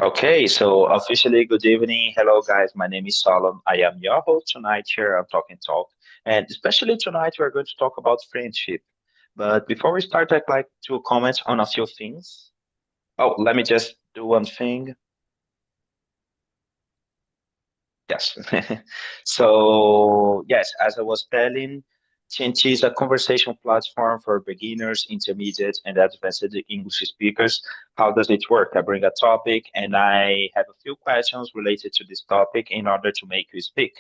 Okay, so officially, good evening. Hello, guys. My name is Solomon. I am your host tonight here on Talking Talk. And especially tonight, we're going to talk about friendship. But before we start, I'd like to comment on a few things. Oh, let me just do one thing. Yes. So, yes, as I was telling, TNT is a conversation platform for beginners, intermediate, and advanced English speakers. How does it work? I bring a topic and I have a few questions related to this topic in order to make you speak.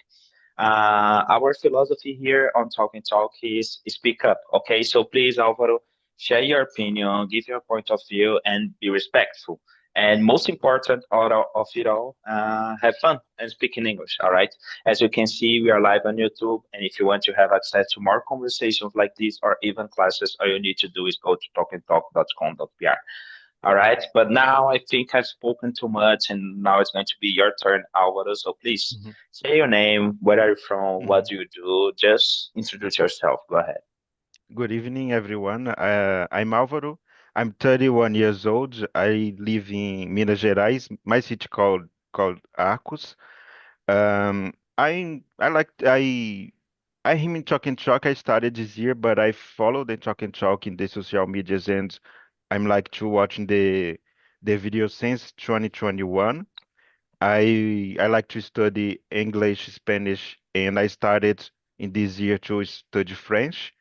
Our philosophy here on Talking Talk is speak up. Okay, so please, Alvaro, share your opinion, give your point of view, and be respectful. And most important of it all, have fun and speak in English. All right. As you can see, we are live on YouTube. And if you want to have access to more conversations like this or even classes, all you need to do is go to talkandtalk.com.br. All right. But now I think I've spoken too much, and now it's going to be your turn, Alvaro. So please Mhm, say your name, where are you from, what mhm. do you do? Just introduce yourself. Go ahead. Good evening, everyone. I'm Álvaro. I'm 31 years old. I live in Minas Gerais, my city called Arcos. I am in Talk and Talk. I started this year, but I follow the Talk and Talk in the social medias, and I'm like to watching the video since 2021. I like to study English, Spanish, and I started in this year to study French.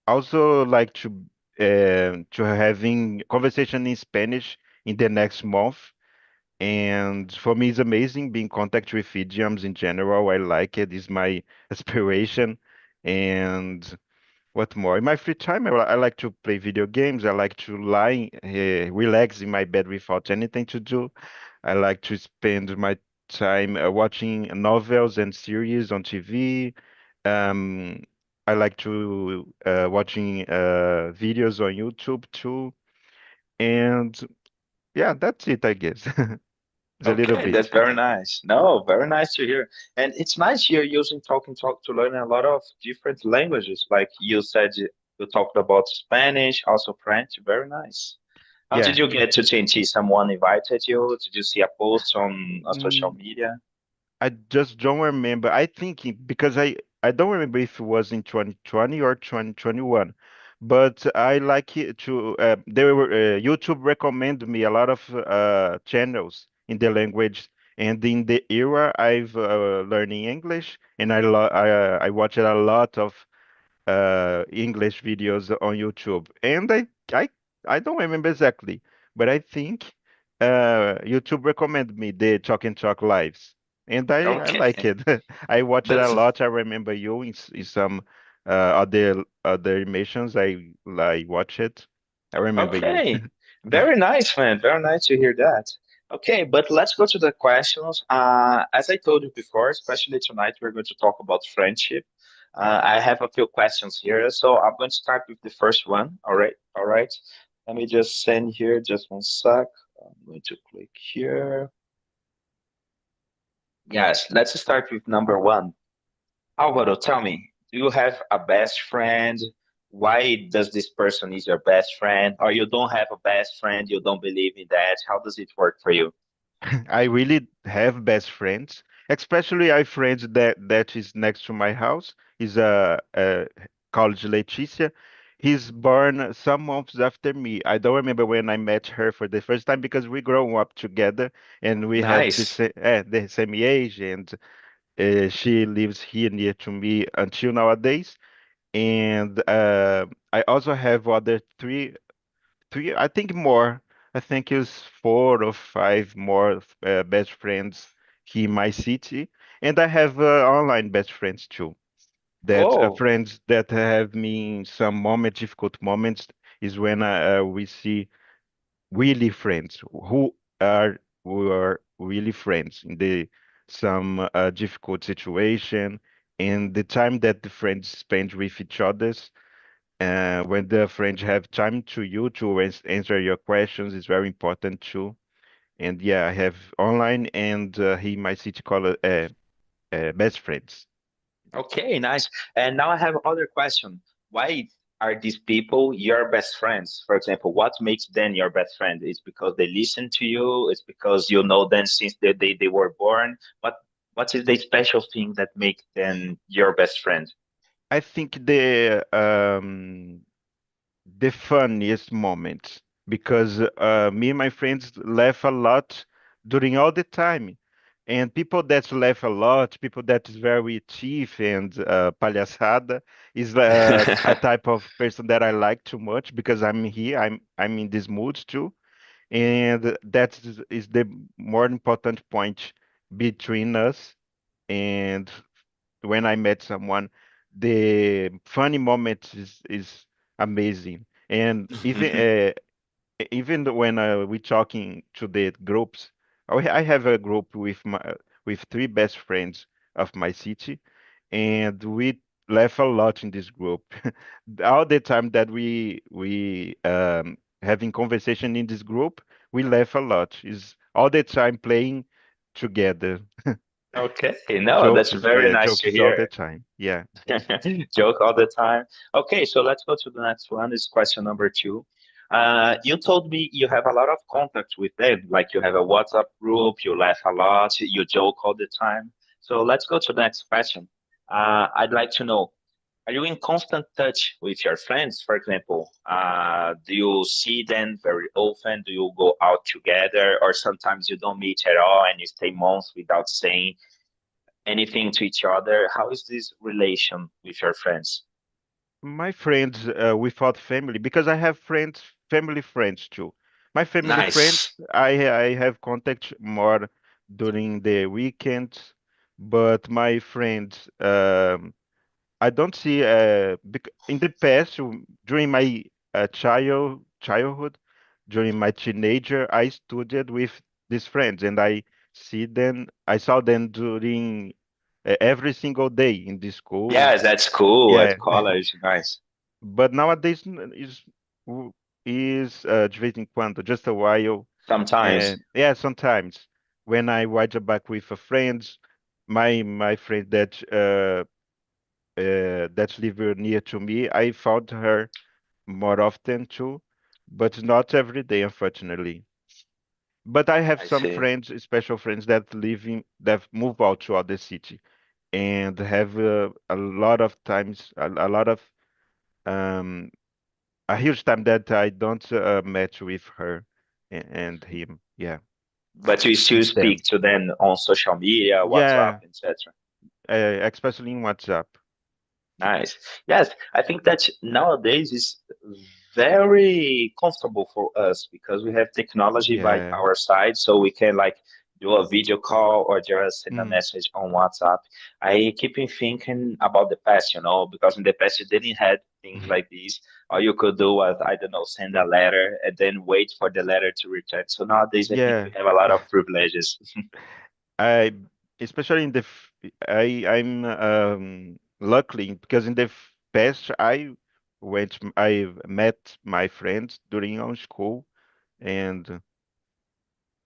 Also like to having conversation in Spanish in the next month. And for me, it's amazing being in contact with idioms in general. I like it. It's my aspiration. And what more? In my free time, I like to play video games. I like to lie, relax in my bed without anything to do. I like to spend my time watching novels and series on TV. Um, I like to watching videos on YouTube too. And yeah, that's it, I guess. It's a little Okay, bit. that's very nice. No, very nice to hear. And it's nice you're using Talking Talk to learn a lot of different languages. Like you said, you talked about Spanish, also French. Very nice. How did Yeah. you get to TNT? Someone invited you? Did you see a post on a social Mm, media? I just don't remember. I think because I don't remember if it was in 2020 or 2021, but I like it to YouTube recommend me a lot of channels in the language, and in the era I've learning English, and I watched a lot of English videos on YouTube, and I don't remember exactly, but I think YouTube recommended me the Talk and Talk lives, and I like Okay, it. I watch it a that's lot. I remember you in some other emissions. I watch it. I remember you. okay. Very nice, man. Very nice to hear that. Okay, but let's go to the questions. As I told you before, especially tonight, we're going to talk about friendship. I have a few questions here, so I'm going to start with the first one. All right. Let me just send here, just one sec. I'm going to click here. Yes, let's start with number one. Alvaro, tell me, do you have a best friend? Why does this person is your best friend? Or you don't have a best friend, you don't believe in that? How does it work for you? I really have best friends, especially I friends that is next to my house. He's college Leticia. He's born some months after me. I don't remember when I met her for the first time because we grow up together and we have Nice. the same age, and she lives here near to me until nowadays. And I also have other three, I think more. I think it's 4 or 5 more best friends here in my city, and I have online best friends too. That Oh, friends that have me in some difficult moments is when we see really friends who are really friends in the some difficult situation, and the time that the friends spend with each others when the friends have time to you to answer your questions is very important too. And yeah, I have online and he my city call best friends. okay, nice. And now I have other question. Why? are these people your best friends? For example, what makes them your best friend? Is because they listen to you? It's because you know them since they were born? What is the special thing that make them your best friend? I think the funniest moments because me and my friends laugh a lot during all the time. And people that laugh a lot, people that is very chief and palhaçada is a type of person that I like too much because I'm here, I'm in this mood too. And is the more important point between us. And when I met someone, the funny moment is amazing. And even when we talking to the groups, I have a group with three best friends of my city, and we laugh a lot in this group. All the time that we having conversation in this group, we laugh a lot. Is all the time playing together. Okay, no, that's very nice to Jokes all the hear. time. Yeah. Joke all the time. Okay, so let's go to the next one. This is question number two. You told me you have a lot of contact with them, like you have a WhatsApp group, you laugh a lot, you joke all the time. So let's go to the next question. I'd like to know, are you in constant touch with your friends, for example? Do you see them very often? Do you go out together? Or sometimes you don't meet at all and you stay months without saying anything to each other? How is this relation with your friends? My friends without family, because I have friends, family friends too. My family Nice. friends, I have contact more during the weekends, but my friends, I don't see. In the past, during my childhood, during my teenager, I studied with these friends, and I saw them during every single day in the school. Yes, that's cool Yeah, at college. Nice. but nowadays w- is de vez em quando, just a while. Sometimes. And yeah, sometimes when I ride a bike with a friends, my friend that live near to me, I found her more often too, but not every day, unfortunately. But I have I some see. friends, special friends that move out to other city and have a lot of times, a lot of um a huge time that I don't match with her and him. Yeah, But you still with speak them. to them on social media, WhatsApp, Yeah, etc. especially in WhatsApp. Nice. Yes, I think that nowadays is very comfortable for us because we have technology by Yeah. our side, so we can like do a video call or just send a Mm. message on WhatsApp. I keep in thinking about the past, because in the past you didn't have things like this. All you could do was, I don't know, send a letter and then wait for the letter to return. So nowadays I think Yeah. we have a lot of privileges. I especially in I'm luckily because in the past I met my friends during our school and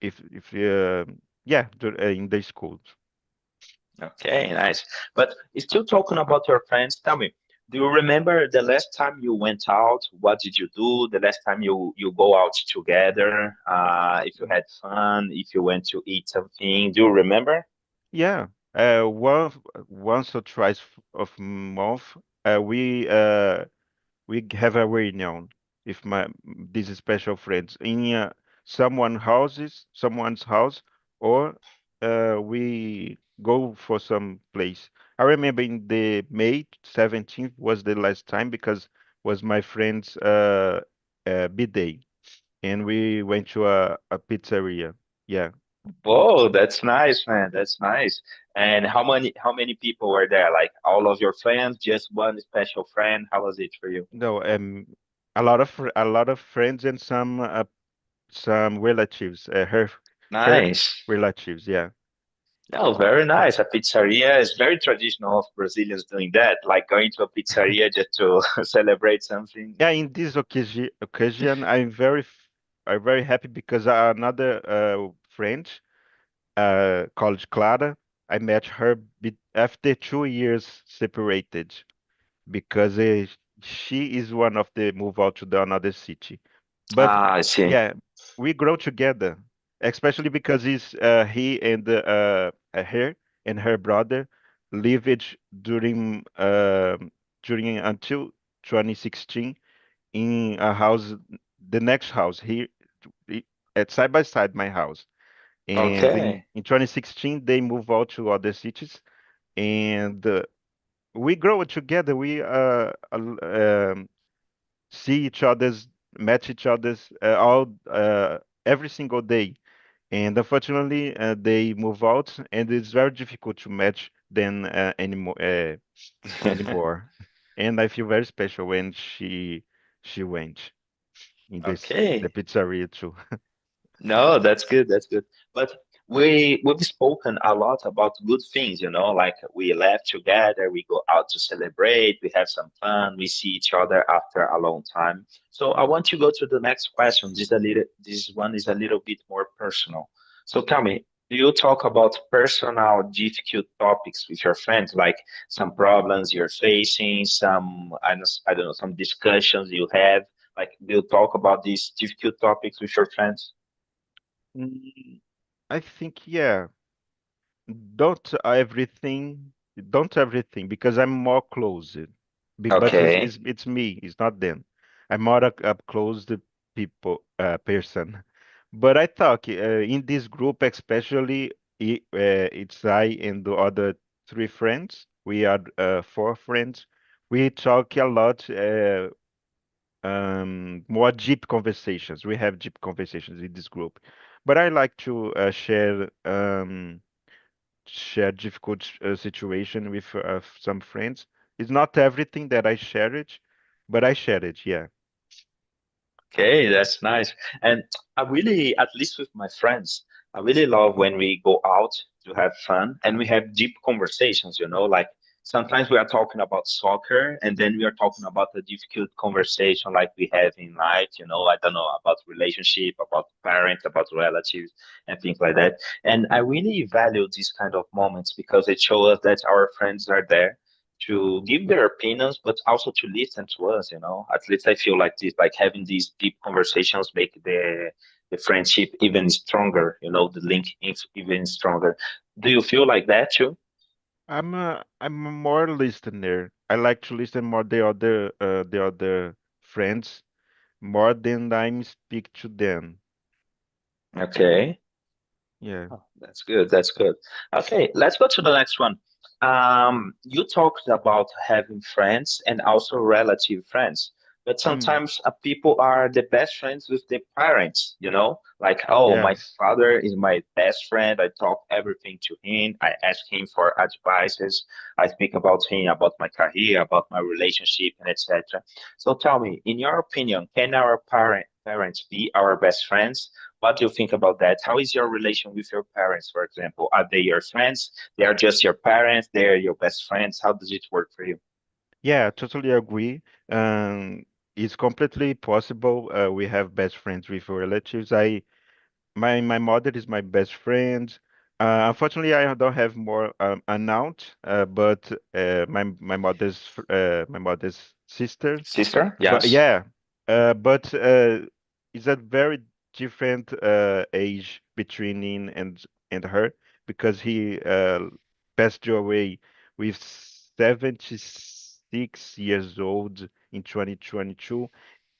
if yeah in the schools. Okay, nice. But still talking about your friends, tell me, do you remember the last time you went out? What did you do? The last time you go out together? If you had fun, if you went to eat something, do you remember? Yeah, once or twice of month, we have a reunion with these special friends in someone's house, or we go for some place. I remember in the May 17th was the last time because was my friend's birthday, and we went to a pizzeria. Yeah. Whoa, that's nice, man. That's nice. And how many people were there? Like all of your friends, just one special friend? How was it for you? No, a lot of friends and some relatives, her Nice. relatives. Yeah, No, very nice. A pizzeria is very traditional of Brazilians doing that, like going to a pizzeria just to celebrate something. yeah. In this occasion, I'm very happy because another friend, called Clara, I met her after 2 years separated because she is one of the move out to the another city. But Ah, I see. yeah, we grow together, especially because he and her and her brother lived during until 2016 in a house, the next house here, i- at side by side my house. And Okay. in 2016 they move out to other cities, and we grow together. We see each other's, match each other's all every single day. And unfortunately, they move out, and it's very difficult to match them anymore. And I feel very special when she went in the Okay. pizzeria too. No, that's good. That's good. But we've spoken a lot about good things, like we laugh together, we go out to celebrate, we have some fun, we see each other after a long time. So I want to go to the next question. This one is a little bit more personal. So tell me, do you talk about personal difficult topics with your friends, like some problems you're facing, I don't know, some discussions you have? Like, do you talk about these difficult topics with your friends? Mm, I think, yeah. Don't everything, don't everything, because I'm more closed. But Okay. it's me, it's not them. I'm more a closed person. But I talk in this group, especially it's I and the other three friends. We are four friends. We talk a lot, more deep conversations. We have deep conversations in this group. But I like to share difficult situation with some friends. It's not everything that I share it, but I share it. Yeah. Okay, that's nice. And I really, at least with my friends, I really love when we go out to have fun and we have deep conversations, like sometimes we are talking about soccer and then we are talking about a difficult conversation like we have in life, I don't know, about relationship, about parents, about relatives and things like that. And I really value these kind of moments because it shows us that our friends are there to give their opinions, but also to listen to us. At least I feel like this, like having these deep conversations make the friendship even stronger, the link even stronger. Do you feel like that too? I'm a more listener. I like to listen more the other friends more than I speak to them. Okay. Yeah. Oh, that's good. That's good. Okay, let's go to the next one. You talked about having friends and also relative friends, but Mm, sometimes people are the best friends with their parents, like, oh, yeah. my father is my best friend. I talk everything to him. I ask him for advices. I speak about him, about my career, about my relationship, and etc. So tell me, in your opinion, can our parents be our best friends? What do you think about that? How is your relation with your parents, for example? Are they your friends? They are just your parents? They're your best friends? How does it work for you? Yeah, totally agree. It's completely possible. We have best friends with relatives. My mother is my best friend. Unfortunately, I don't have more an aunt, but my mother's sister. Sister? But Yes. yeah, but it's a very different age between him and her, because he passed away with 76 years old in 2022.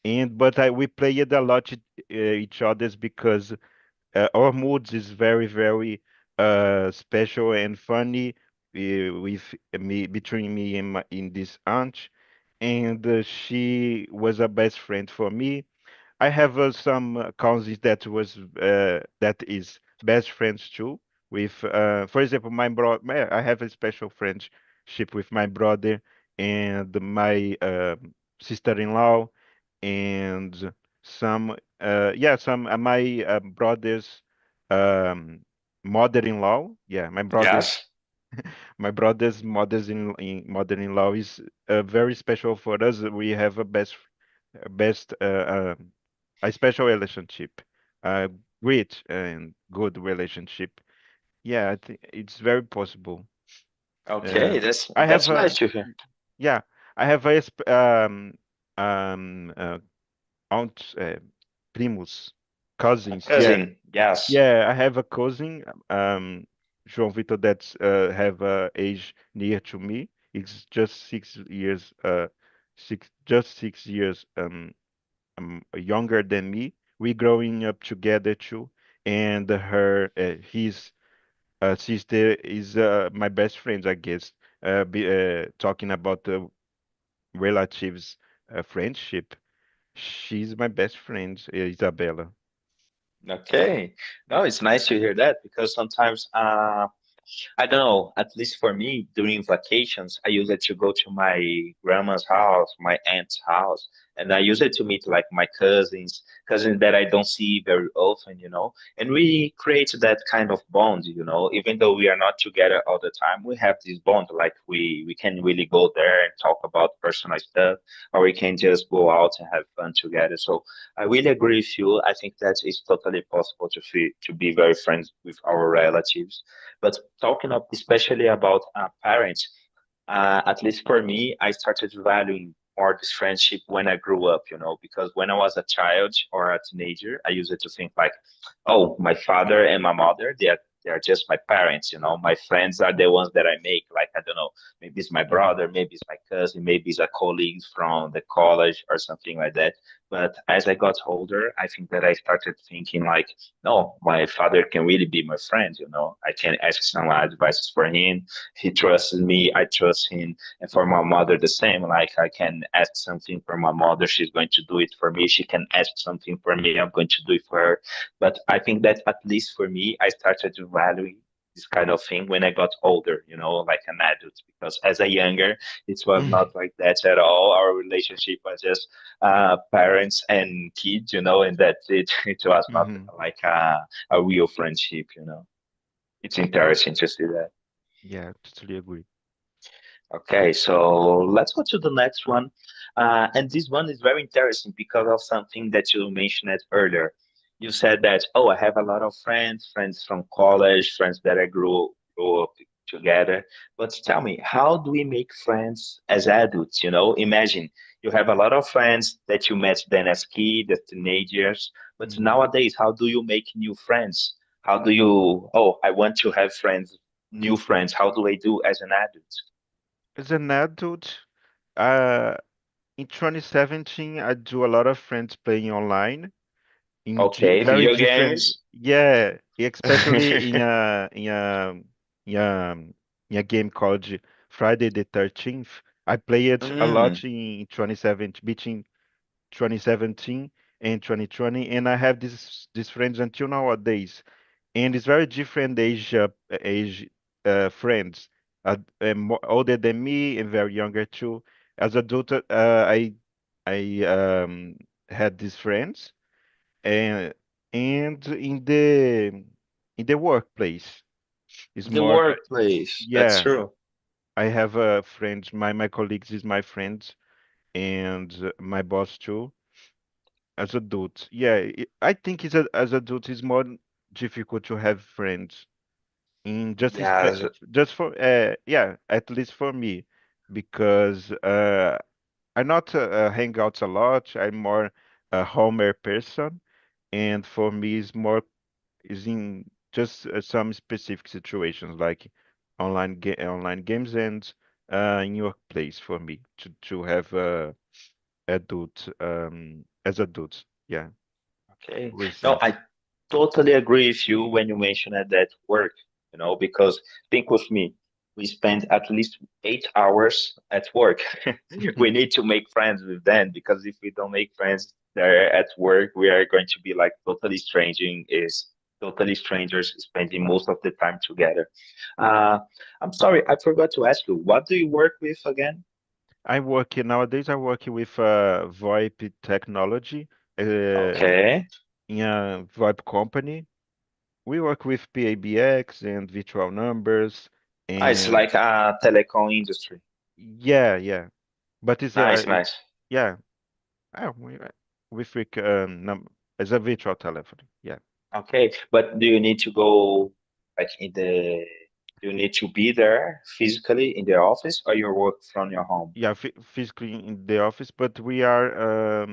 And but we played a lot each other's, because our moods is very special and funny with me, between me and in this aunt. And she was a best friend for me. I have some cousins that is best friends too. With for example, my bro, I have a special friendship with my brother and my sister-in-law, and some my brother's um, mother-in-law. Yeah, Yes. my brother's mother-in-law is very special for us. We have best a special relationship, a great and good relationship. Yeah, I think it's very possible. Uh, Okay, that's I have that's nice to hear. yeah, I have a um aunt, primos, cousins. Yeah, Cousin, yes. yeah. I have a cousin, João Vitor, that's have age near to me. It's just 6 years, 6 years younger than me. We growing up together too, and his sister is my best friend, I guess. Talking about the relatives friendship, she's my best friend, Isabella. Okay. No, it's nice to hear that because sometimes I don't know, at least for me, during vacations, I use it to go to my grandma's house, my aunt's house, and I use it to meet like my cousins that I don't see very often, and we create that kind of bond, even though we are not together all the time, we have this bond, like we can really go there and talk about personal stuff, or we can just go out and have fun together. So I really agree with you. I think that it's totally possible to be very friends with our relatives, but talking up especially about parents, at least for me, I started valuing more this friendship when I grew up, because when I was a child or a teenager, I used to think like, oh, my father and my mother, they are just my parents, my friends are the ones that I make. Like, I don't know, maybe it's my Mhm. brother, maybe it's my cousin, maybe it's a colleague from the college or something like that. But as I got older, I think that I started thinking like, no, my father can really be my friend, I can ask some advice for him. He trusts me, I trust him. And for my mother, the same. Like I can ask something for my mother, she's going to do it for me. She can ask something for me, I'm going to do it for her. But I think that at least for me, I started to value this kind of thing when I got older, like an adult. Because as a younger, it was not like that at all. Our relationship was just parents and kids, and that's it. It was not Mhm. like a real friendship. It's interesting to see that. Yeah, totally agree. Okay, so let's go to the next one. And this one is very interesting because of something that you mentioned earlier. You said that, oh, I have a lot of friends from college, friends that I grew up together. But tell me, how do we make friends as adults? Imagine you have a lot of friends that you met then as kids, as teenagers. But Mhm. nowadays, how do you make new friends? How do you, oh, I want to have friends, new friends. How do I do as an adult? As an adult, uh, in 2017, I do a lot of friends playing online in Okay, very video different, games. yeah, especially in a in a game called Friday the 13th. I played it a Mm, lot in 2017, between 2017 and 2020, and I have these friends until nowadays. And it's very different age friends, more older than me and very younger too. As adult, I had these friends, and in the workplace, it's the more workplace. That's yeah. true. I have friends. My colleagues is my friends, and my boss too. As adult, yeah, I think as adult it's more difficult to have friends in Yes. just for yeah, at least for me, because I not hang out a lot. I'm more a homer person, and for me it's more is in just some specific situations like online games and in your place for me to have adult as adults. Yeah, Okay. No, recent. I totally agree with you when you mention that work, because think with me, we spend at least 8 hours at work. We need to make friends with them because if we don't make friends there at work, we are going to be like totally strangers spending most of the time together. Uh, I'm sorry, I forgot to ask you, what do you work with again? I'm working nowadays. I'm working with VoIP technology Okay. in a VoIP company. We work with PABX and virtual numbers, Ah, it's and like a telecom industry. yeah, yeah. But Nice, nice. yeah, with as a virtual telephone. Yeah. Okay, but do you need to go like in the You need to be there physically in the office, or you work from your home? Yeah, physically in the office, but we are,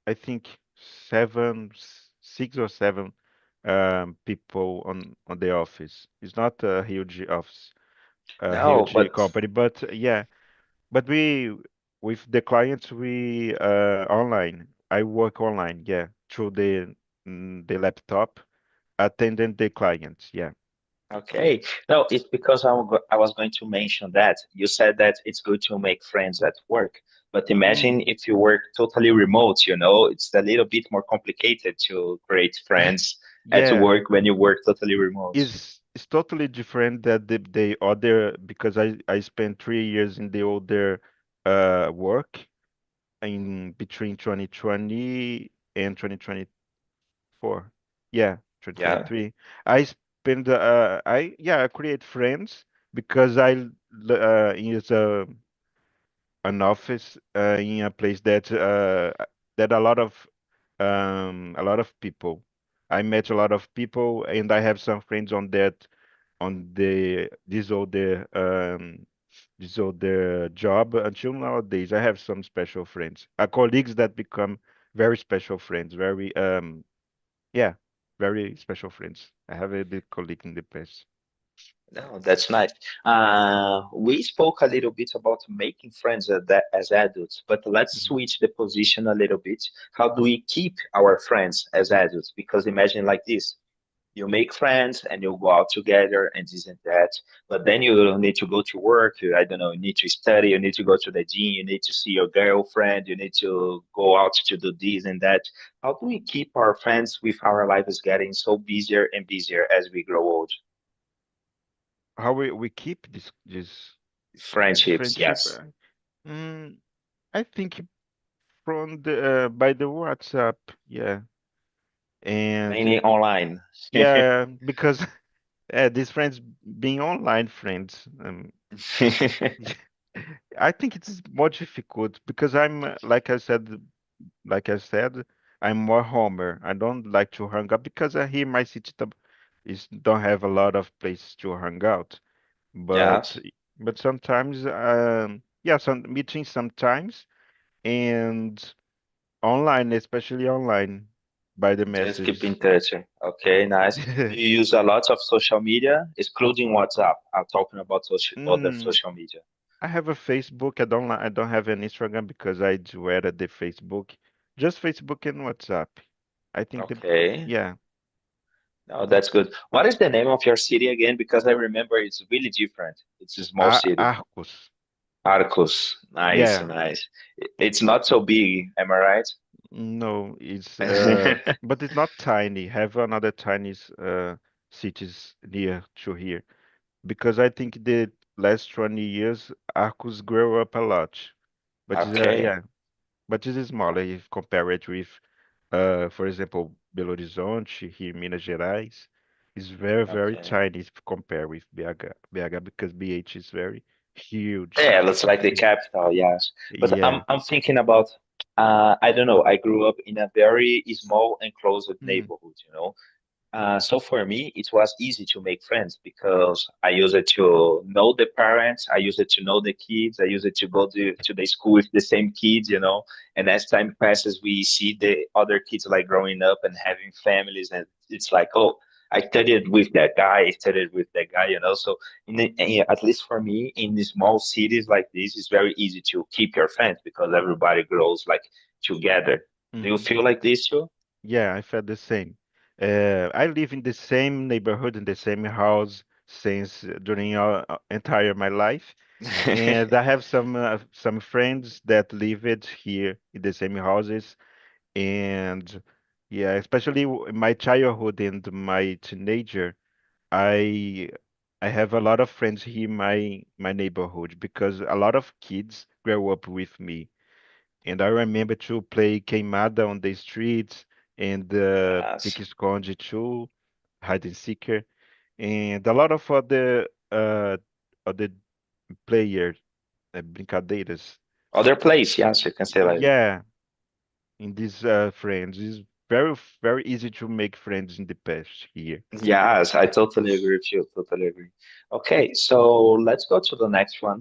I think, six or seven people on the office. It's not a huge office, a No, huge but company, but yeah, but we with the clients we online. I work online, yeah, through the laptop, attending the clients. Yeah. okay. No, it's because I was going to mention that. You said that it's good to make friends at work, but imagine Mm, if you work totally remote, it's a little bit more complicated to create friends at yeah, work when you work totally remote. it's totally different that the other because I spent 3 years in the older work in between 2020 and 2024. Yeah, Yeah. 2023. I spend I create friends because is an office in a place that a lot of people. I met a lot of people and I have some friends on that on the this other job until nowadays. I have some special friends, colleagues that become very special friends, very yeah, very special friends. I have a big colleague in the past. No, that's nice. We spoke a little bit about making friends as adults, but let's Mhm. switch the position a little bit. How do we keep our friends as adults? Because imagine like this. You make friends and you go out together and this and that, but then you need to go to work. I don't know, you need to study, you need to go to the gym, you need to see your girlfriend, you need to go out to do this and that. How do we keep our friends with our lives getting so busier and busier as we grow old? How we keep this Friendships, friendship? yes. Mm, I think from the by the WhatsApp, yeah, and Mainly online. yeah, because these friends being online friends, I think it's more difficult because like I said, I'm more homer. I don't like to hang out because here my city is don't have a lot of places to hang out. But Yes, sometimes, yeah, some meetings sometimes and online, especially online by the just keep in messages. touch. Okay, nice. Do you use a lot of social media, excluding WhatsApp? I'm talking about other Mm, social media. I have a Facebook. I don't have an Instagram because I do edit the Facebook. Just Facebook and WhatsApp. I think Okay. yeah. No, that's good. What is the name of your city again? Because I remember it's really different. It's a small city. Arcos. Arcos. Nice, Yeah. nice. It's not so big, am I No, it's right? but it's not tiny. Have another tiny cities near to here because I think the last 20 years Arcos grew up a lot. But Okay, yeah, but it is smaller if compared with for example, Belo Horizonte here in Minas Gerais is very okay. tiny if you compare with BH because BH is very huge. Yeah, looks like the capital, yes. But I'm Yeah. I'm thinking about I don't know, I grew up in a very small enclosed Mm, neighborhood, So for me, it was easy to make friends because I used it to know the parents, I used it to know the kids, I used it to go to the school with the same kids. And as time passes, we see the other kids like growing up and having families, and it's like, oh, I studied with that guy, I studied with that guy. So at least for me, in the small cities like this, it's very easy to keep your friends because everybody grows like together. Do you mhm. feel like this too? Yeah, I felt the same. I live in the same neighborhood in the same house since during entire my life, and I have some friends that live it here in the same houses, and yeah, especially in my childhood and my teenager, I I have a lot of friends here in my neighborhood because a lot of kids grow up with me. And I remember to play queimada on the streets and Yes. pique-esconde too, hide and seeker, and a lot of other player brincadeiras. Other place, yes, you can say like that. Yeah, in these friends. very easy to make friends in the past here. Yes, I totally agree with you. Totally agree. Okay, so let's go to the next one.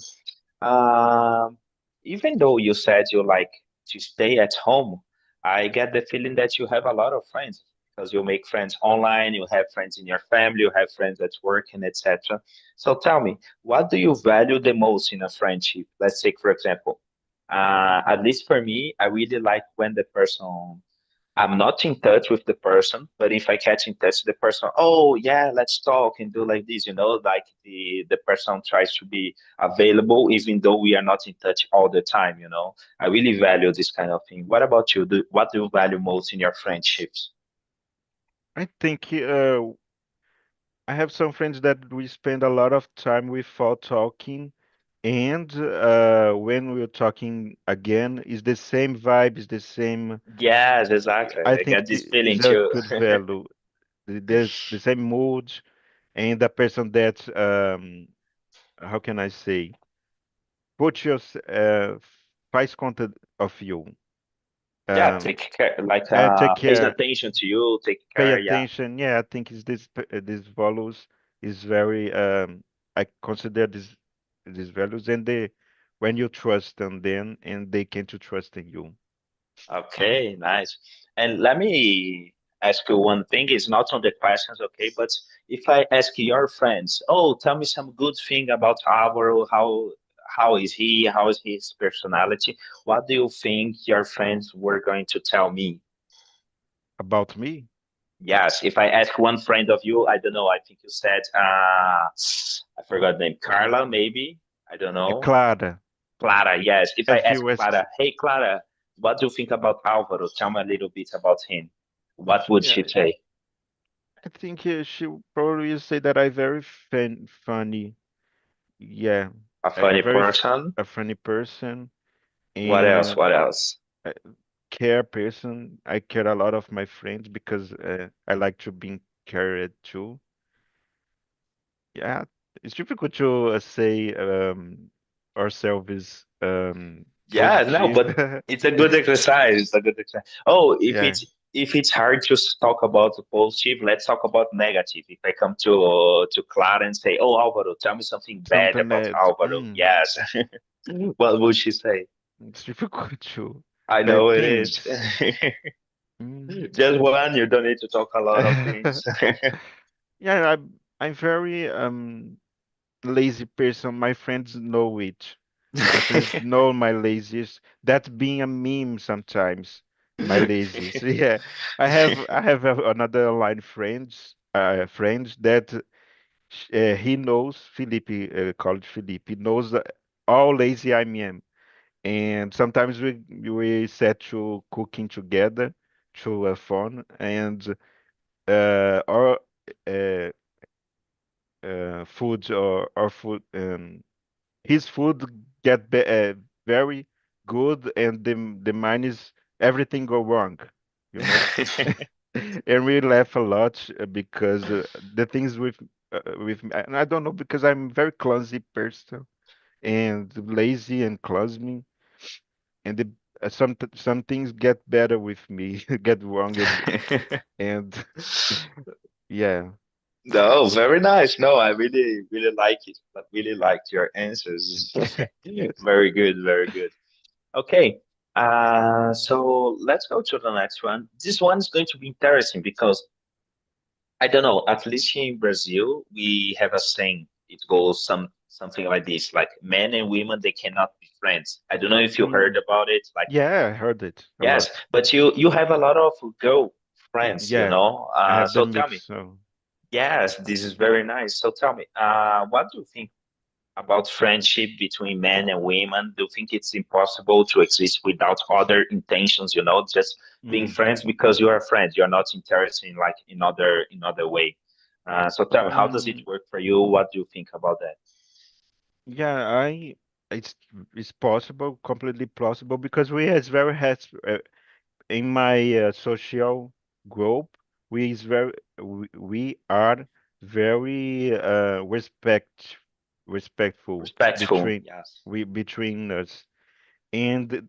Um, Even though you said you like to stay at home, I get the feeling that you have a lot of friends because you make friends online, you have friends in your family, you have friends at work, and etc. So tell me, what do you value the most in a friendship? Let's take, for example, at least for me, I really like when the person I'm not in touch with the person, but if I catch in touch with the person, oh yeah, let's talk and do like this, like the person tries to be available even though we are not in touch all the time. I really value this kind of thing. What about you? What do you value most in your friendships? I think I have some friends that we spend a lot of time without talking, and when we're talking again, is the same vibe, is the same. Yes, exactly. I I think get this feeling is a too. good value. There's the same mood, and the person that how can I say, put your faz conta of you. Yeah, Um, take care, like take pays care, attention to you, take pay care. Yeah. attention. Yeah, I think is these values is very I consider these values, and they when you trust them then and they can to trust in you. Okay, nice. And let me ask you one thing. It's not on the questions, okay? But if I ask your friends, oh, tell me some good thing about Alvaro, how is he? How is his personality? What do you think your friends were going to tell me? About me, Yes, if I ask one friend of you, I don't know, I think you said I forgot the name, Carla, maybe. I don't know. Clara, Clara, yes. If I if ask you ask, Clara, hey Clara, what do you think about Alvaro? Tell me a little bit about him. What would yeah, she say? I think she will probably say that I very funny. Yeah, A a funny very person? a funny person What else? and What else? a care person. I care a lot of my friends because I like to be cared too. Yeah, it's difficult to say ourselves Yeah, no, positive. but it's a good exercise. It's a good exercise. Oh, Yeah, if it's hard to talk about the positive, let's talk about negative. If I come to Clara and say, "Oh, Alvaro, tell me something bad something about that Alvaro," yes, what would she say? it's difficult to I bad know it is. things. Mm. Just one. You don't need to talk a lot of things. Yeah, I'm very lazy person. My friends know it. My friends know my laziest. That's being a meme sometimes. My laziest. Yeah, I have another online friends that he knows Felipe, called Felipe. He knows how lazy I am, and sometimes we set to cooking together through a phone, and our uh, food or our food his food get very good, and the mine is everything go wrong, you know. And we laugh a lot because the things with me, and I don't know because I'm very clumsy person and lazy and clumsy, and some things get better with me, get wrong, and yeah. No, very nice. No, I really, really like it. I really liked your answers. Very good, very good. Okay, so let's go to the next one. This one is going to be interesting because I don't know, at least here in Brazil, we have a saying. It goes something like this, like men and women, they cannot be friends. I don't know if you heard Mm, about it. Like, yeah, I heard it a yes, lot. but you have a lot of girl friends, Yeah, I have the so tell me. mix, so. Yes, this is very nice. So tell me, what do you think about friendship between men and women? Do you think it's impossible to exist without other intentions, just being Mm. friends because you are friends, you're not interested in like in other way. So tell me, how does it Mm, work for you? What do you think about that? yeah, it's it's possible, completely possible because we has in my social group, we are very respectful Respectful, between yes. we between us, and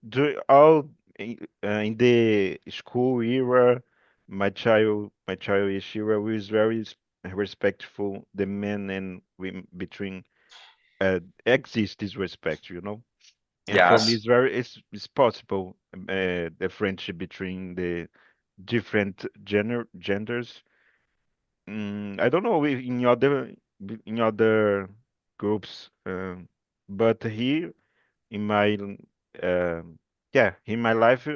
in the school era, my child Ishira, who is very respectful. The men and women between exist this respect, you know. And for me, Yes. it's possible the friendship between the different genders. I don't know if in other groups, but here in my yeah, in my life,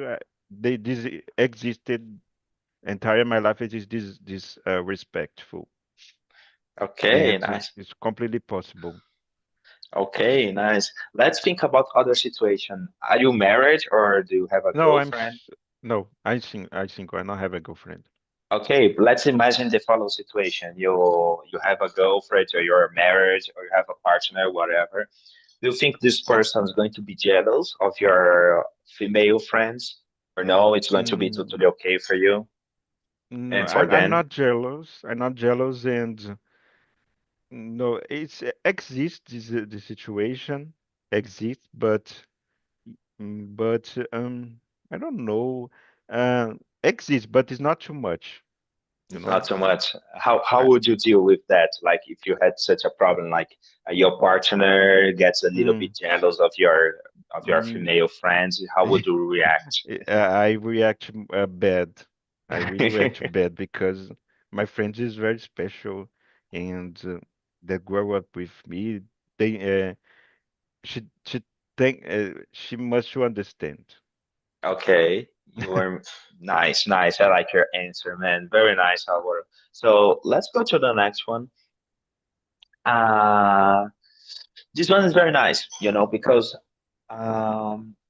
they this existed entire my life. It is this respectful, Okay, and nice. it's completely possible. Okay, nice. Let's think about other situation. Are you married or do you have a No, girlfriend? no, I think I don't have a girlfriend. Okay, let's imagine the following situation. You have a girlfriend or you're married or you have a partner, whatever. Do you think this person is going to be jealous of your female friends? Or no, it's going to be Mm, totally okay for you no, and for I'm them? not jealous. I'm not jealous, and no, it's exists the situation exists, but I don't know. Exists, but it's not too much, you It's not know. so much. How I, would you deal with that? Like if you had such a problem, like your partner gets a little mm, bit jealous of your mm, female friends, how would you react? I react bad. I really react bad because my friend is very special, and they grow up with me. They she think she must understand. Okay, you were nice, nice. I like your answer, man. Very nice, Alvaro. So let's go to the next one. Uh, this one is very nice, because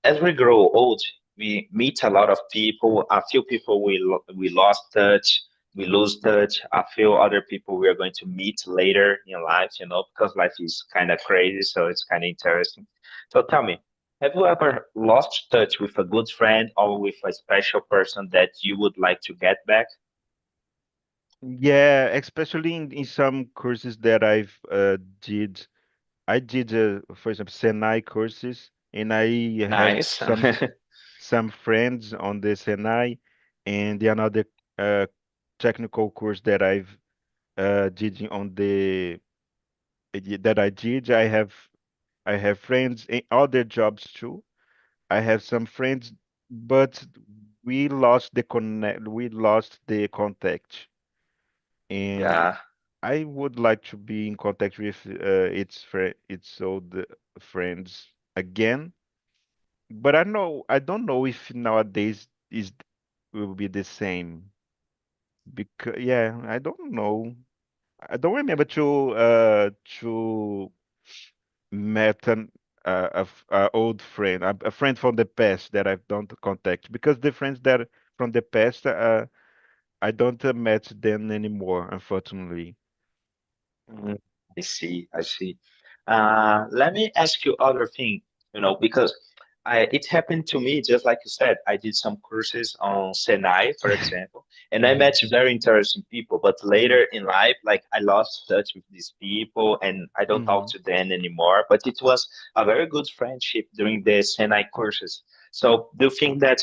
as we grow old, we meet a lot of people. A few people we lost touch, we lose touch. A few other people we are going to meet later in life, because life is kind of crazy, so it's kind of interesting. So tell me, have you ever lost touch with a good friend or with a special person that you would like to get back? Yeah, especially in some courses that did. I did, for example, Senai courses, and I have Nice. some friends on the Senai, and the another uh, technical course that I've did on the that I did. I have friends in other jobs too. I have some friends, but we lost the contact, and Yeah. I would like to be in contact with its old friends again. But I don't know if nowadays is will be the same. Because yeah, I don't know. I don't remember to met a old friend, a friend from the past that I don't contact, because the friends that from the past I don't met them anymore, unfortunately. Mm, I see, I see. Let me ask you other thing, because it happened to me just like you said. I did some courses on Senai, for example, and I hmm met very interesting people. But later in life, like I lost touch with these people, and I don't talk hmm to them anymore. But it was a very good friendship during the Senai courses. So do you think that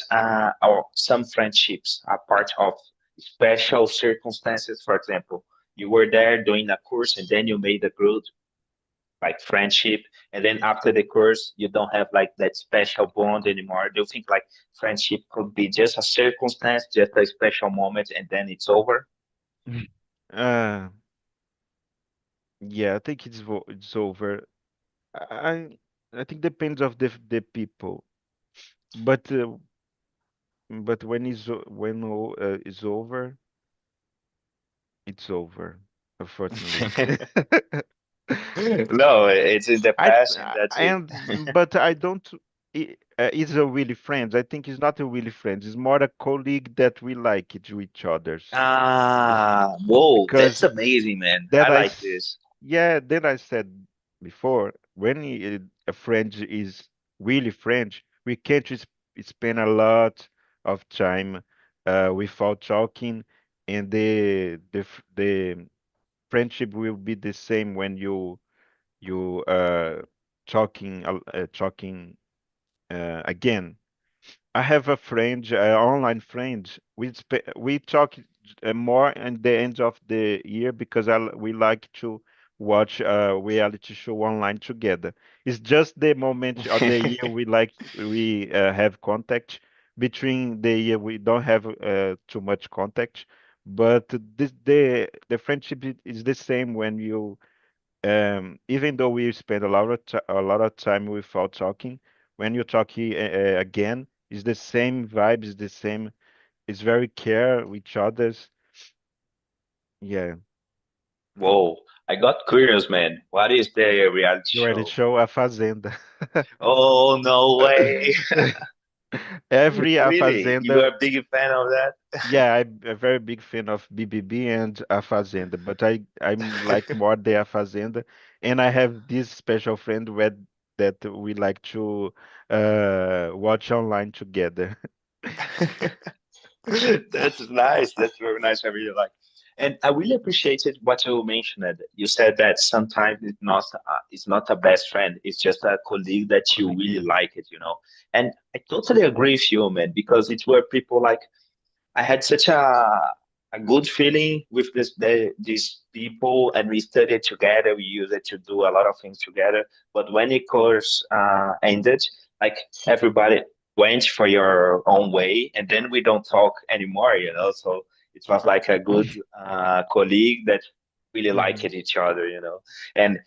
or some friendships are part of special circumstances? For example, you were there doing a course and then you made a good like friendship, and then after the course you don't have like that special bond anymore. Do you think like friendship could be just a circumstance, just a special moment, and then it's over? Uh, yeah, I think it's over. I I think depends of the people, but when it's over, it's over, unfortunately. No, it's in the past and that's it. And but I don't. It's a really friends. I think it's not a really friends. It's more a colleague that we like it to each others Whoa, that's because amazing, man. I that like this. yeah, then I said before, when a friend is really friend, we can't just spend a lot of time without talking, and the friendship will be the same when you talking again. I have a friend, an online friend. We talk more at the end of the year because we like to watch a reality show online together. It's just the moment of the year we have contact. Between the year we don't have too much contact, but the friendship is the same when you even though we spend a lot of time without talking, when you talk again, it's the same vibe, it's the same. It's very care with each others. Yeah, Whoa, I got curious, man. What is the reality you already show? show a fazenda. Oh, no way. Every a Really? You fazenda. are a big fan of Yeah, I'm a very big fan of BBB and a fazenda, but I'm like more the a fazenda, and I have this special friend that we like to watch online together. that? That's nice. That's very nice. I really like. And I really appreciated what you mentioned. You said that sometimes it's not a best friend. It's just a colleague that you Colleague, really yeah. like it, you know. And I totally agree with you, man, because it's where people like I had such a good feeling with these people, and we studied together. We used it to do a lot of things together. But when the course ended, like everybody went for your own way, and then we don't talk anymore. You know, so it was like a good colleague that really liked Hmm. each other. You know, and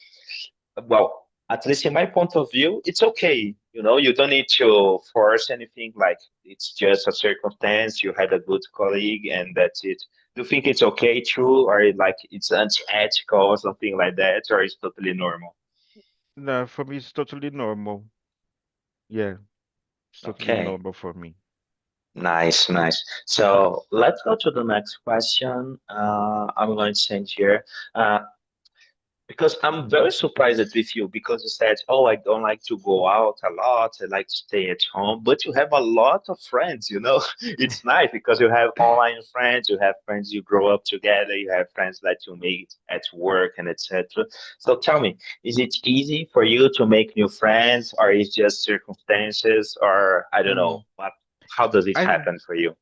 well, at least in my point of view, it's okay. You know, you don't need to force anything. Like it's just a circumstance. You had a good colleague, and that's it. Do you think it's okay, true, or like it's anti-ethical or something like that, or it's totally normal? No, for me it's totally normal. Yeah, it's totally Okay, normal for me. nice, nice. So let's go to the next question. I'm going to send here. Uh, Because I'm very surprised with you because you said, "Oh, I don't like to go out a lot. I like to stay at home." But you have a lot of friends, you know. It's nice because you have online friends, you have friends you grow up together, you have friends that you meet at work and etc. So tell me, is it easy for you to make new friends, or is just circumstances, or I don't know Mm. what? How does it I happen for you?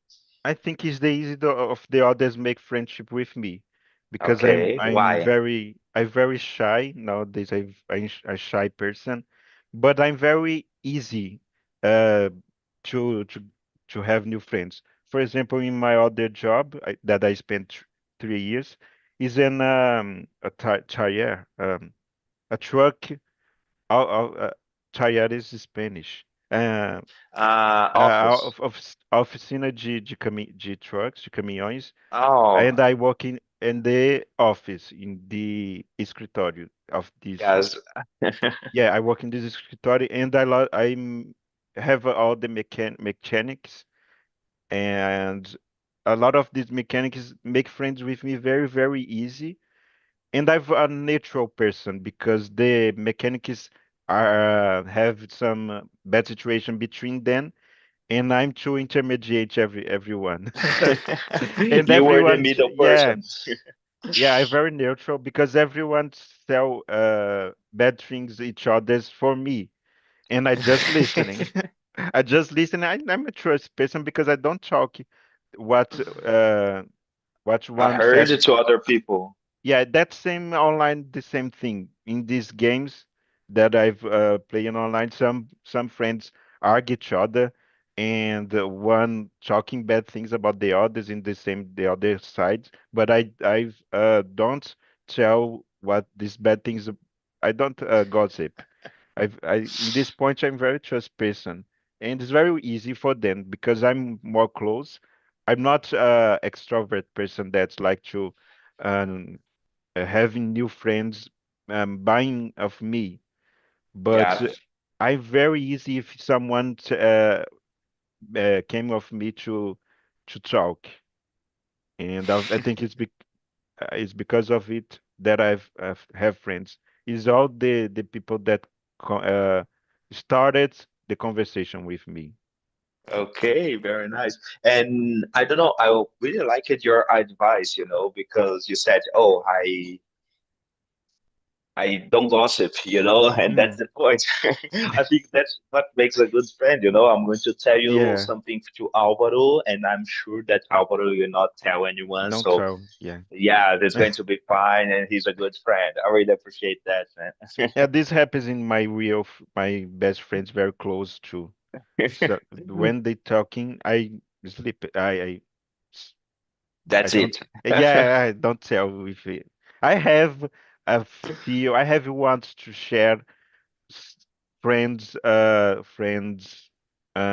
I think it's the easy of the others make friendship with me because Okay, why? I'm very shy nowadays. I'm a shy person, but I'm very easy uh to to to have new friends. For example, in my other job that I spent 3 years is in a tire a truck. Tire is Spanish. Office. Oficina de trucks, de caminhões, Oh, and I work in the office, in the escritório of this. yes. Yeah, I work in this escritório, and have all the mechanics, and a lot of these mechanics make friends with me very, very easy. And I'm a neutral person because the mechanics are have some bad situation between them, and I'm to intermediate everyone. And You were the everyone, middle yeah, person. yeah, I'm very neutral because everyone sell bad things each others for me, and I just listening. I just listen. I'm a trust person because I don't talk what uh what I one heard says. it to other people. Yeah, that same online, the same thing in these games that I've playing online. Some friends argue each other, and one talking bad things about the others in the other side. But I don't tell what these bad things. I don't gossip. In this point I'm very trust person, and it's very easy for them because I'm more close. I'm not extrovert person that's like to. Um, having new friends buying of me, but Yeah. I'm very easy if someone came of me to talk, and I think it's because of it that I've have friends. Is all the people that started the conversation with me. Okay, very nice. And I don't know, I really liked your advice, you know, because you said, "Oh, I don't gossip, and that's Mm, the point. I think that's what makes a good friend. I'm going to tell you yeah, something to Alvaro, and I'm sure that Alvaro will not tell anyone. no So, trouble. Yeah. yeah, that's going to be fine, and he's a good friend. I really appreciate that, man. Yeah, this happens in my best friends very close too. So when they talking, I sleep. S- I That's don't. it. Yeah, I don't tell with it. I have I have wants to share s- friends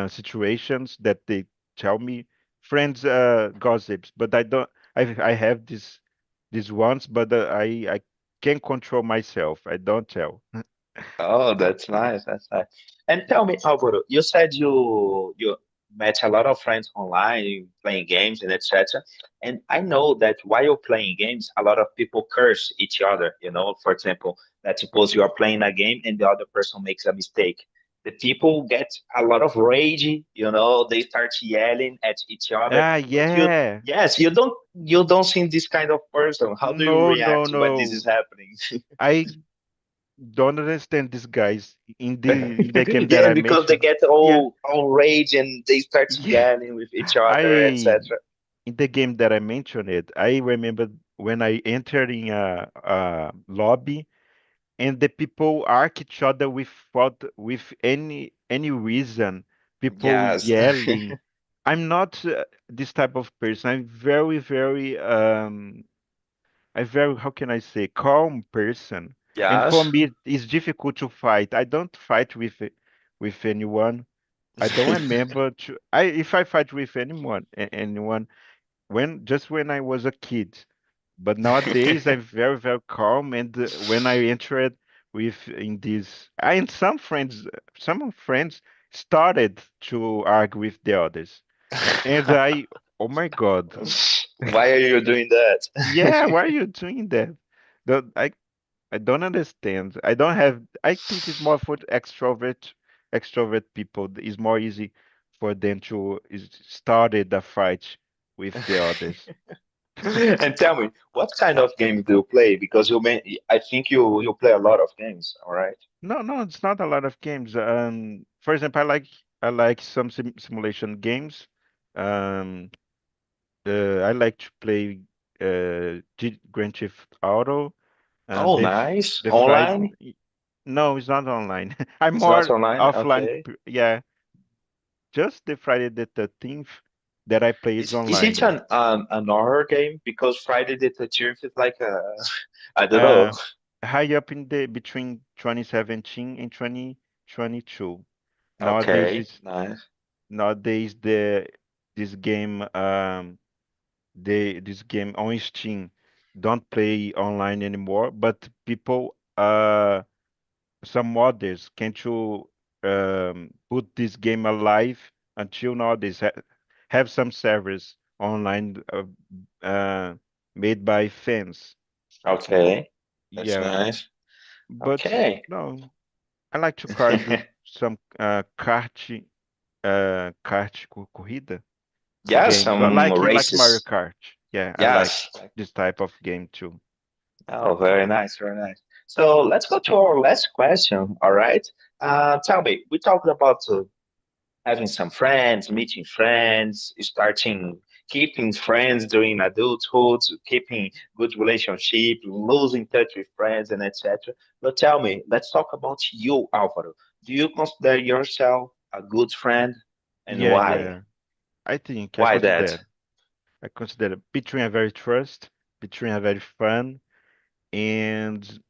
situations that they tell me, friends gossips, but I don't. I have this once, but I can't control myself. I don't tell. Oh, that's nice. That's nice. And tell me, Alvaro, you said you met a lot of friends online playing games and etc. And I know that while playing games, a lot of people curse each other. For example, let's suppose you are playing a game and the other person makes a mistake. The people get a lot of rage. They start yelling at each other. Ah, But you, yeah. yes, you don't seem this kind of person. How do you No, no, react when this is no. happening? I don't understand these guys in the game that Yeah, I because they mentioned. get Yeah, all rage and they start yeah. yelling with each other, I etc. in the game that I mentioned it, I remember when I entered in a lobby and the people arc each other with any reason. People Yes. yelling. I'm not this type of person. I'm very, how can I say, calm person. And for Yes. me, it's difficult to fight. I don't fight with anyone. I don't remember if I fight with anyone when I was a kid. But nowadays I'm very, very calm. And when I entered with in this, and some friends started to argue with the others, and oh my God, Why are you doing yeah, that? why are you doing that? The, I don't understand. I don't have. I think it's more for extrovert people. It's more easy for them to started a fight with the others. And tell me, what kind of games do you play? Because I think you play a lot of games, all right? No, no, it's not a lot of games. For example, I like some simulation games. Um, I like to play Grand Theft Auto. Oh, nice. The Online? Friday. No, it's not online. I'm It's not more online? offline. Okay. Yeah, just the Friday the 13th that I play is Is it online. an horror game? Because Friday the 13th is like a, I don't know. Uh, High up in the between 2017 and 2022. Nowadays Okay, is nice. nowadays the this game this game on Steam don't play online anymore, but people some modders can to put this game alive until nowadays have some servers online uh, made by fans. Okay, that's Yeah, nice. but Okay. no, I like to card some corrida Yes, games. some Like Mario races. Kart. Yeah, I like Yes. this type of game too. Oh, very nice, very nice. So let's go to our last question. All right. Tell me, we talked about having some friends, meeting friends, starting keeping friends during adulthood, keeping good relationship, losing touch with friends, and etc. But tell me, let's talk about you, Alvaro. Do you consider yourself a good friend, and Yeah, why? yeah. I think Why that? I consider between a very trust, between a very fun, and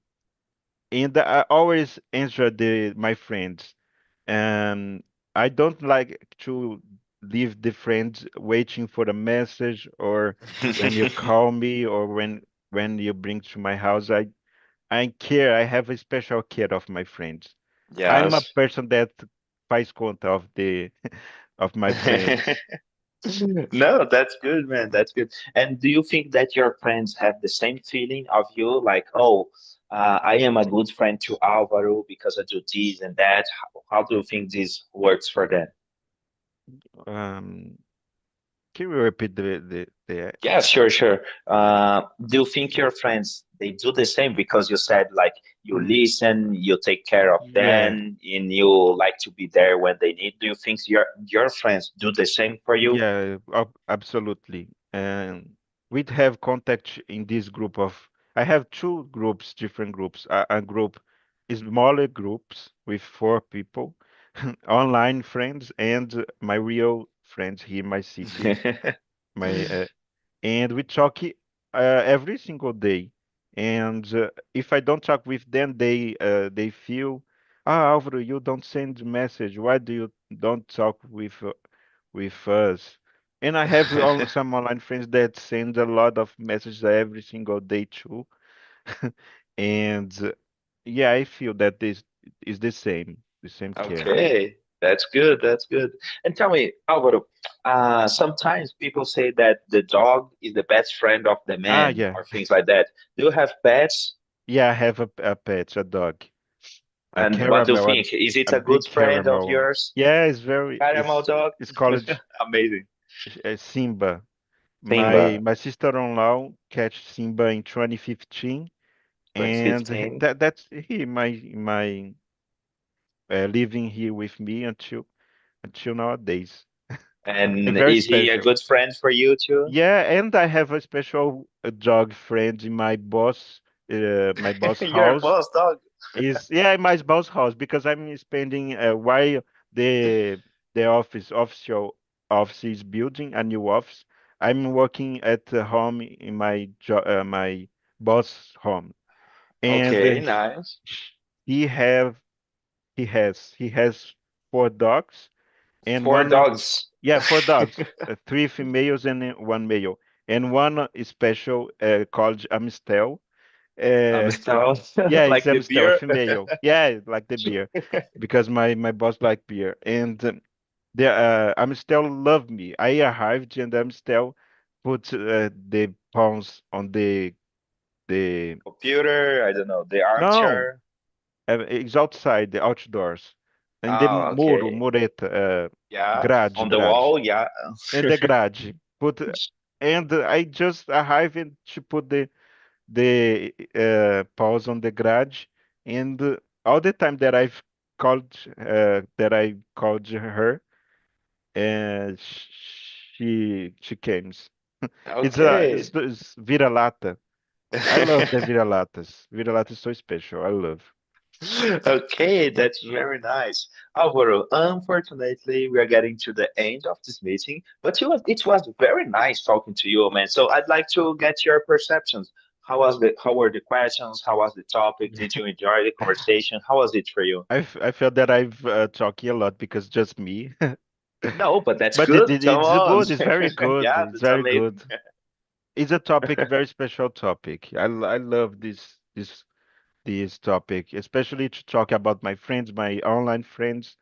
I always answer the my friends. And I don't like to leave the friends waiting for a message or when you call me or when you bring to my house. I care. I have a special care of my friends. I'm a Yes. person that faz conta of the of my friends. No, that's good, man. That's good. And do you think that your friends have the same feeling of you? Like, oh, I am a good friend to Alvaro because I do this and that. How do you think this works for them? Um, Can you repeat the Yeah, sure, sure. Do you think your friends they do the same? Because you said like you listen, you take care of yeah, them, and you like to be there when they need. Do you think your friends do the same for you? yeah, absolutely. And we'd have contact in this group of, I have two groups, different groups. A group is smaller groups with four people, online friends and my real friends here in my city. My and we talk every single day. And if I don't talk with them, they feel, ah, Alvaro, you don't send message. Why do you don't talk with us? And I have some online friends that send a lot of messages every single day too. And yeah, I feel that this is the same care. Okay, that's good. That's good. And tell me, Alvaro, sometimes people say that the dog is the best friend of the Ah, man yeah, or things like that. Do you have pets? yeah, I have a pet, a dog, a And what do you caramel, think? Is it a a good big friend of caramel. yours? Yeah, it's very, Caramel dog? it's called Amazing. Simba. My Simba, my sister-in-law catch Simba in 2015, and 2015. that's he my living here with me until nowadays. A And very is he a special. good friend for you too? Yeah, and I have a special dog friend in my boss Your house. boss dog. Is yeah, my boss house because I'm spending while the office is building a new office. I'm working at home in my boss home, and Okay, nice. he have he has four dogs and Four one dogs. yeah, four dogs, three females and one male, and one is special called Amstel. Uh, Amstel, Yeah, it's like the Amstel, beer. female. Yeah, like the beer, because my boss like beer, and the Amstel love me. I arrived and Amstel put the paws on the Computer, I don't know, the no, armchair. it's outside the outdoors, and the Oh, muro, okay. mureta, Yeah, on the grade, wall, yeah. and the grade put, and I just arrived and she put the pause on the garage, and all the time that I called her, and she came. Okay. It's vira-lata. I love the vira-latas. Vira-lata is so special. I love. Okay, that's very nice. Alvaro, unfortunately, we are getting to the end of this meeting, but it was very nice talking to you, man. So I'd like to get your perceptions. How were the questions? How was the topic? Did you enjoy the conversation? How was it for you? I feel that I've talking a lot because just me, No, but that's but good. Come it's on. good. It's very good. Yeah, It's that's very good. amazing. It's a topic, very special topic. I love this topic, especially to talk about my friends, my online friends.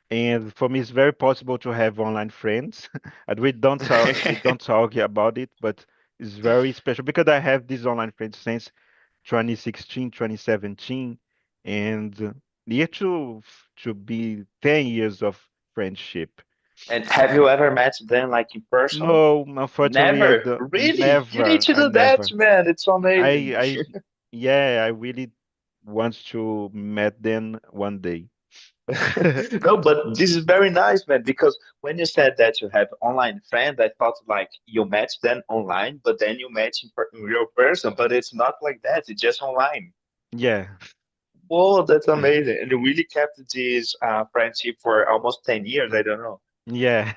And for me, it's very possible to have online friends. And we don't talk about it, but it's very special because I have these online friends since 2016, 2017, and near to be 10 years of friendship. And have you ever met them like in person? No, unfortunately, Never. Really? You need to I do that, never. man. It's amazing. I yeah, I really want to meet them one day. No, but this is very nice, man, because when you said that you have online friends, I thought like you met them online, but then you met in real person, but it's not like that. It's just online. Yeah, Whoa, that's amazing. And you really kept this friendship for almost 10 years. I don't know. yeah.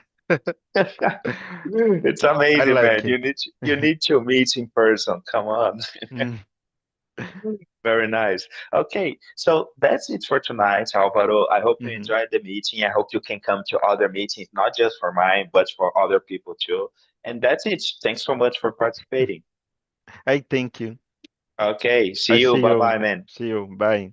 It's I amazing, man. like it. You need to meet in person. Come on. Mm, Very nice. Okay, so that's it for tonight, Alvaro. I hope you mhm. enjoyed the meeting. I hope you can come to other meetings, not just for mine, but for other people too. And that's it. Thanks so much for participating. I thank you. Okay, see I you. see Bye you. bye, man. See you. Bye.